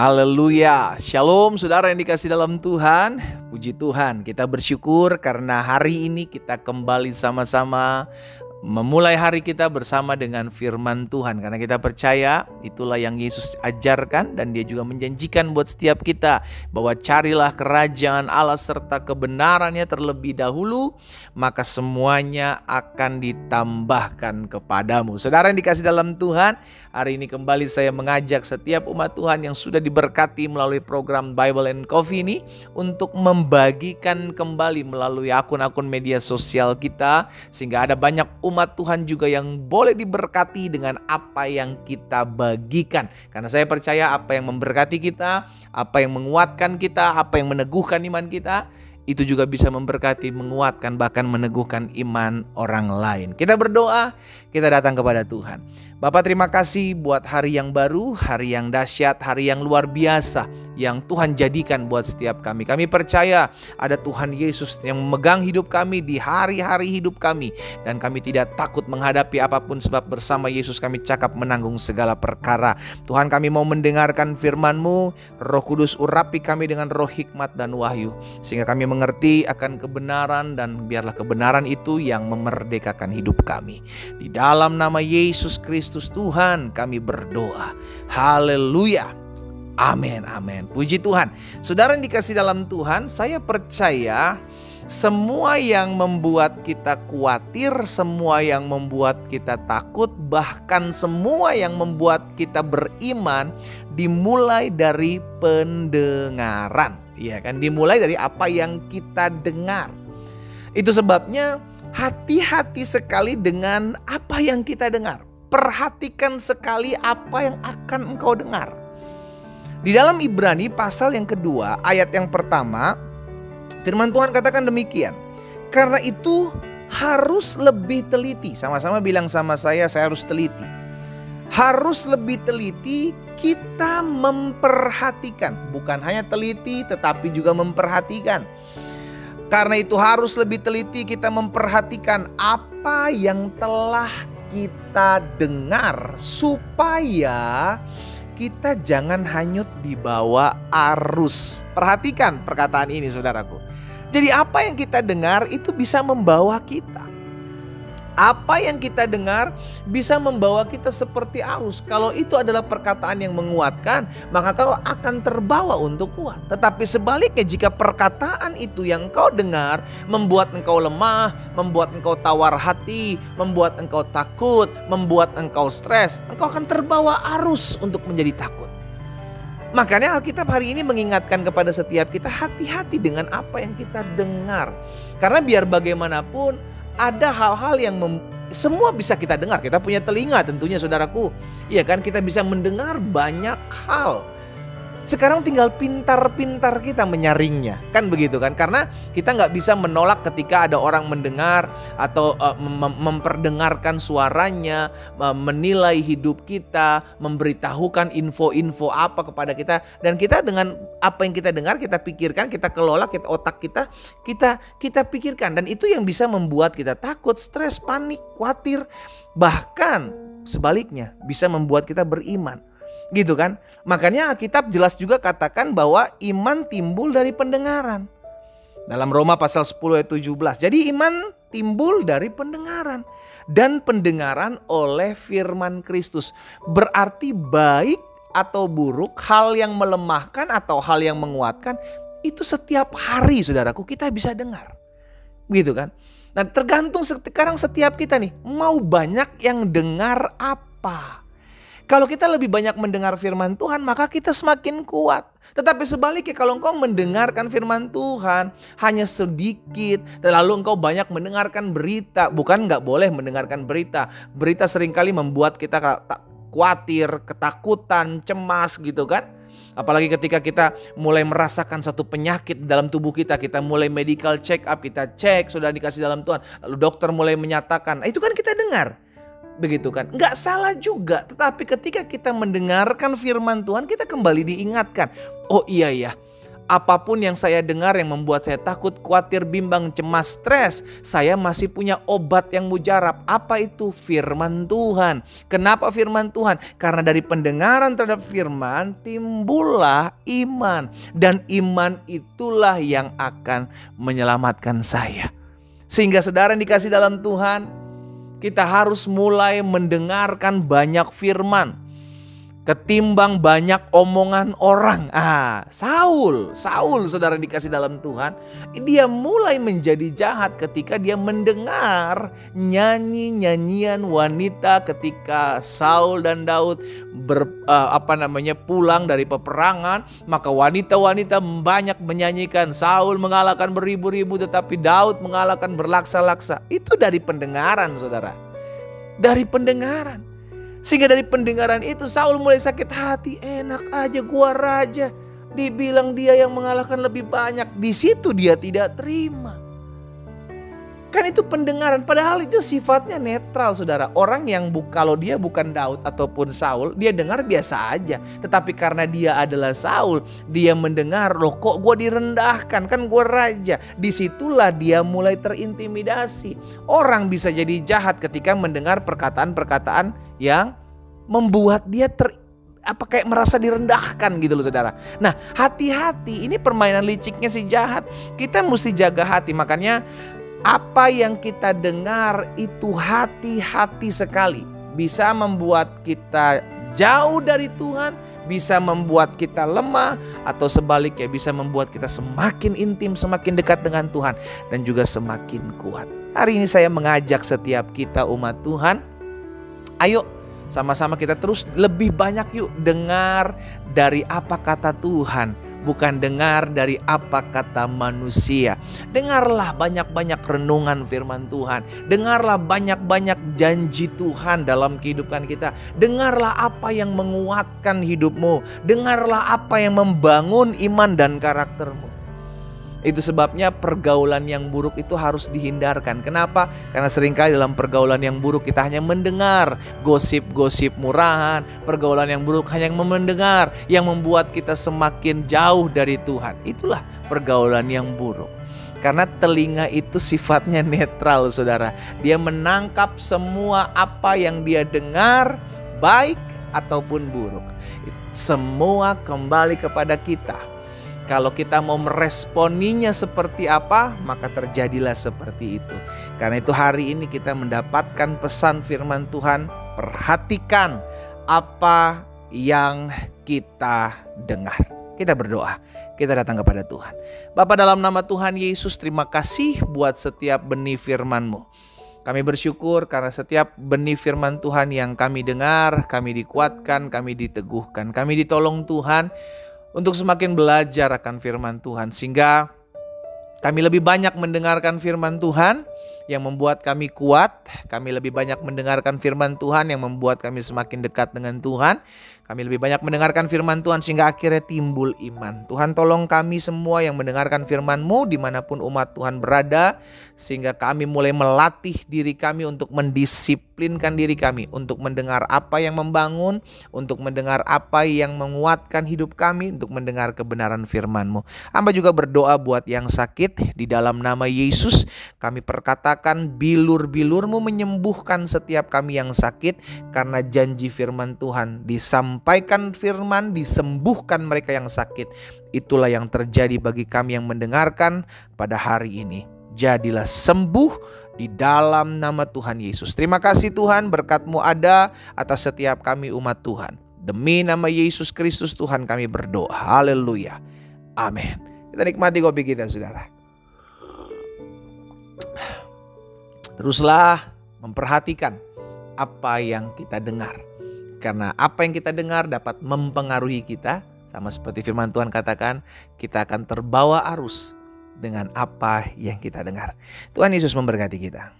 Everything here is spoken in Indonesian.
Haleluya, shalom saudara yang dikasih dalam Tuhan. Puji Tuhan, kita bersyukur karena hari ini kita kembali sama-sama memulai hari kita bersama dengan firman Tuhan. Karena kita percaya itulah yang Yesus ajarkan, dan dia juga menjanjikan buat setiap kita bahwa carilah kerajaan Allah serta kebenarannya terlebih dahulu, maka semuanya akan ditambahkan kepadamu. Saudara yang dikasih dalam Tuhan, hari ini kembali saya mengajak setiap umat Tuhan yang sudah diberkati melalui program Bible and Coffee ini untuk membagikan kembali melalui akun-akun media sosial kita, sehingga ada banyak umat Tuhan juga yang boleh diberkati dengan apa yang kita bagikan. Karena saya percaya apa yang memberkati kita, apa yang menguatkan kita, apa yang meneguhkan iman kita, itu juga bisa memberkati, menguatkan, bahkan meneguhkan iman orang lain. Kita berdoa, kita datang kepada Tuhan. Bapak, terima kasih buat hari yang baru, hari yang dahsyat, hari yang luar biasa yang Tuhan jadikan buat setiap kami. Kami percaya ada Tuhan Yesus yang memegang hidup kami di hari-hari hidup kami, dan kami tidak takut menghadapi apapun, sebab bersama Yesus kami cakap menanggung segala perkara. Tuhan, kami mau mendengarkan firman-Mu. Roh Kudus urapi kami dengan roh hikmat dan wahyu, sehingga kami mengerti akan kebenaran, dan biarlah kebenaran itu yang memerdekakan hidup kami. Di dalam nama Yesus Kristus Tuhan kami berdoa. Haleluya. Amin, amin. Puji Tuhan. Saudara yang dikasih dalam Tuhan, saya percaya semua yang membuat kita khawatir, semua yang membuat kita takut, bahkan semua yang membuat kita beriman dimulai dari pendengaran. Ya kan, dimulai dari apa yang kita dengar. Itu sebabnya hati-hati sekali dengan apa yang kita dengar. Perhatikan sekali apa yang akan engkau dengar. Di dalam Ibrani pasal yang kedua, ayat yang pertama, firman Tuhan katakan demikian. Karena itu harus lebih teliti. Sama-sama bilang sama saya harus teliti. Harus lebih teliti kita memperhatikan. Bukan hanya teliti tetapi juga memperhatikan. Karena itu harus lebih teliti kita memperhatikan apa yang telah kita dengar, supaya kita jangan hanyut di bawah arus. Perhatikan perkataan ini, saudaraku. Jadi apa yang kita dengar itu bisa membawa kita. Apa yang kita dengar bisa membawa kita seperti arus. Kalau itu adalah perkataan yang menguatkan, maka kau akan terbawa untuk kuat. Tetapi sebaliknya, jika perkataan itu yang kau dengar membuat engkau lemah, membuat engkau tawar hati, membuat engkau takut, membuat engkau stres, engkau akan terbawa arus untuk menjadi takut. Makanya Alkitab hari ini mengingatkan kepada setiap kita, hati-hati dengan apa yang kita dengar. Karena biar bagaimanapun ada hal-hal yang semua bisa kita dengar. Kita punya telinga tentunya, saudaraku. Iya kan, kita bisa mendengar banyak hal. Sekarang tinggal pintar-pintar kita menyaringnya, kan begitu kan? Karena kita nggak bisa menolak ketika ada orang mendengar atau memperdengarkan suaranya, menilai hidup kita, memberitahukan info-info apa kepada kita, dan kita dengan apa yang kita dengar, kita pikirkan, kita kelola, otak kita pikirkan, dan itu yang bisa membuat kita takut, stres, panik, khawatir, bahkan sebaliknya bisa membuat kita beriman. Gitu kan? Makanya Alkitab jelas juga katakan bahwa iman timbul dari pendengaran. Dalam Roma pasal 10 ayat 17. Jadi iman timbul dari pendengaran. Dan pendengaran oleh firman Kristus. Berarti baik atau buruk, hal yang melemahkan atau hal yang menguatkan, itu setiap hari, saudaraku, kita bisa dengar. Gitu kan? Nah, tergantung sekarang setiap kita nih, mau banyak yang dengar apa. Kalau kita lebih banyak mendengar firman Tuhan, maka kita semakin kuat. Tetapi sebaliknya, kalau engkau mendengarkan firman Tuhan hanya sedikit, lalu engkau banyak mendengarkan berita. Bukan nggak boleh mendengarkan berita. Berita seringkali membuat kita khawatir, ketakutan, cemas gitu kan. Apalagi ketika kita mulai merasakan satu penyakit dalam tubuh kita, kita mulai medical check up, kita cek, sudah dikasih dalam Tuhan. Lalu dokter mulai menyatakan, itu kan kita dengar. Begitu kan? Nggak salah juga. Tetapi ketika kita mendengarkan firman Tuhan, kita kembali diingatkan. Oh iya ya, Apapun yang saya dengar yang membuat saya takut, khawatir, bimbang, cemas, stres, saya masih punya obat yang mujarab. Apa itu? Firman Tuhan. Kenapa firman Tuhan? Karena dari pendengaran terhadap firman timbullah iman. Dan iman itulah yang akan menyelamatkan saya. Sehingga saudara yang dikasih dalam Tuhan, kita harus mulai mendengarkan banyak firman ketimbang banyak omongan orang. Saul saudara yang dikasih dalam Tuhan, dia mulai menjadi jahat ketika dia mendengar nyanyian wanita ketika Saul dan Daud pulang dari peperangan. Maka wanita-wanita banyak menyanyikan, Saul mengalahkan beribu-ribu tetapi Daud mengalahkan berlaksa-laksa. Itu dari pendengaran, saudara. Dari pendengaran. Sehingga dari pendengaran itu Saul mulai sakit hati. Enak aja gua raja, dibilang dia yang mengalahkan lebih banyak. Di situ dia tidak terima. Kan itu pendengaran, padahal itu sifatnya netral, saudara. Orang yang kalau dia bukan Daud ataupun Saul, dia dengar biasa aja. Tetapi karena dia adalah Saul, dia mendengar, loh kok gue direndahkan, kan gue raja. Disitulah dia mulai terintimidasi. Orang bisa jadi jahat ketika mendengar perkataan-perkataan yang membuat dia kayak merasa direndahkan gitu loh, saudara. Nah, hati-hati, ini permainan liciknya si jahat. Kita mesti jaga hati, makanya apa yang kita dengar itu hati-hati sekali. Bisa membuat kita jauh dari Tuhan, bisa membuat kita lemah, atau sebaliknya bisa membuat kita semakin intim, semakin dekat dengan Tuhan, dan juga semakin kuat. Hari ini saya mengajak setiap kita umat Tuhan, ayo sama-sama kita terus lebih banyak yuk dengar dari apa kata Tuhan, bukan dengar dari apa kata manusia. Dengarlah banyak-banyak renungan firman Tuhan. Dengarlah banyak-banyak janji Tuhan dalam kehidupan kita. Dengarlah apa yang menguatkan hidupmu. Dengarlah apa yang membangun iman dan karaktermu. Itu sebabnya pergaulan yang buruk itu harus dihindarkan. Kenapa? Karena seringkali dalam pergaulan yang buruk kita hanya mendengar gosip-gosip murahan. Pergaulan yang buruk hanya mendengar yang membuat kita semakin jauh dari Tuhan. Itulah pergaulan yang buruk. Karena telinga itu sifatnya netral, saudara. Dia menangkap semua apa yang dia dengar, baik ataupun buruk. Semua kembali kepada kita. Kalau kita mau meresponinya seperti apa, maka terjadilah seperti itu. Karena itu hari ini kita mendapatkan pesan firman Tuhan, perhatikan apa yang kita dengar. Kita berdoa, kita datang kepada Tuhan. Bapa, dalam nama Tuhan Yesus, terima kasih buat setiap benih firman-Mu. Kami bersyukur karena setiap benih firman Tuhan yang kami dengar, kami dikuatkan, kami diteguhkan, kami ditolong Tuhan untuk semakin belajar akan firman Tuhan. Sehingga kami lebih banyak mendengarkan firman Tuhan yang membuat kami kuat. Kami lebih banyak mendengarkan firman Tuhan yang membuat kami semakin dekat dengan Tuhan. Kami lebih banyak mendengarkan firman Tuhan sehingga akhirnya timbul iman. Tuhan, tolong kami semua yang mendengarkan firman-Mu dimanapun umat Tuhan berada. Sehingga kami mulai melatih diri kami untuk mendisiplinkan diri kami. Untuk mendengar apa yang membangun. Untuk mendengar apa yang menguatkan hidup kami. Untuk mendengar kebenaran firman-Mu. Hamba juga berdoa buat yang sakit. Di dalam nama Yesus kami perkatakan bilur-bilur-Mu menyembuhkan setiap kami yang sakit. Karena janji firman Tuhan, disampaikan firman, disembuhkan mereka yang sakit. Itulah yang terjadi bagi kami yang mendengarkan pada hari ini. Jadilah sembuh di dalam nama Tuhan Yesus. Terima kasih Tuhan, berkat-Mu ada atas setiap kami umat Tuhan. Demi nama Yesus Kristus Tuhan kami berdoa. Haleluya. Amin. Kita nikmati kopi kita, saudara. Teruslah memperhatikan apa yang kita dengar. Karena apa yang kita dengar dapat mempengaruhi kita. Sama seperti firman Tuhan katakan, kita akan terbawa arus dengan apa yang kita dengar. Tuhan Yesus memberkati kita.